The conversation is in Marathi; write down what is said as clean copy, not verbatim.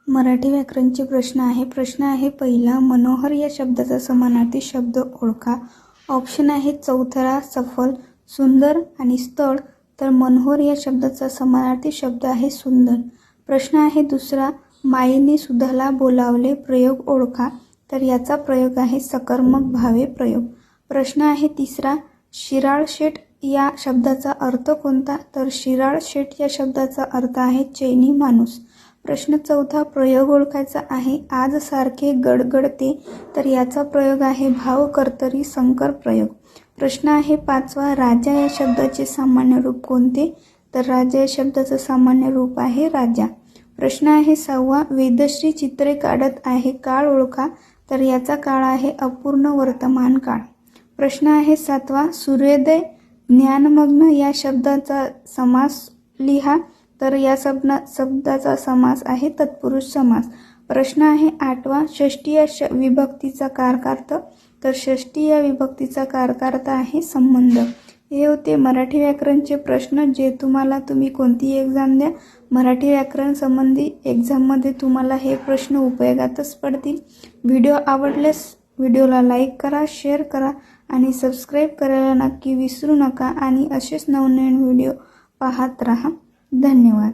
मराठी व्याकरणचे प्रश्न आहे पहिला, मनोहर या शब्दाचा समानार्थी शब्द ओळखा। ऑप्शन आहे चौथरा, सफल, सुंदर आणि स्थळ। तर मनोहर या शब्दाचा समानार्थी शब्द आहे सुंदर। प्रश्न आहे दुसरा, माईने सुधाला बोलावले, प्रयोग ओळखा। तर याचा प्रयोग आहे सकर्मक भावे प्रयोग। प्रश्न आहे तिसरा, शिराळ शेठ या शब्दाचा अर्थ कोणता? तर शिराळ शेठ या शब्दाचा अर्थ आहे चैनी माणूस। प्रश्न चौथा, प्रयोग ओळखायचा आहे, आज सारखे गडगडते। तर याचा प्रयोग आहे भाव कर्तरी संकर प्रयोग। प्रश्न आहे पाचवा, राजा या शब्दाचे सामान्य रूप कोणते? तर राजा या शब्दाचं सामान्य रूप आहे राजा। प्रश्न आहे सहावा, वेदश्री चित्रे काढत आहे, काळ ओळखा। तर याचा काळ आहे अपूर्ण वर्तमान काळ। प्रश्न आहे सातवा, सूर्योदय ज्ञानमग्न या शब्दाचा समास लिहा। तर या शब्दाचा समास आहे तत्पुरुष समास। प्रश्न आहे आठवा, षष्ठी या विभक्तीचा कारकार्थ। तर षष्ठी या विभक्तीचा कारकार्थ आहे संबंध। हे होते मराठी व्याकरणचे प्रश्न, जे तुम्ही कोणतीही एक्झाम द्या, मराठी व्याकरण संबंधी एक्झाममध्ये तुम्हाला हे प्रश्न उपयोगातच पडतील। व्हिडिओ आवडल्यास व्हिडिओला लाईक करा, शेअर करा आणि सबस्क्राईब करायला नक्की विसरू नका। आणि असेच नवनवीन व्हिडिओ पाहत राहा। धन्यवाद।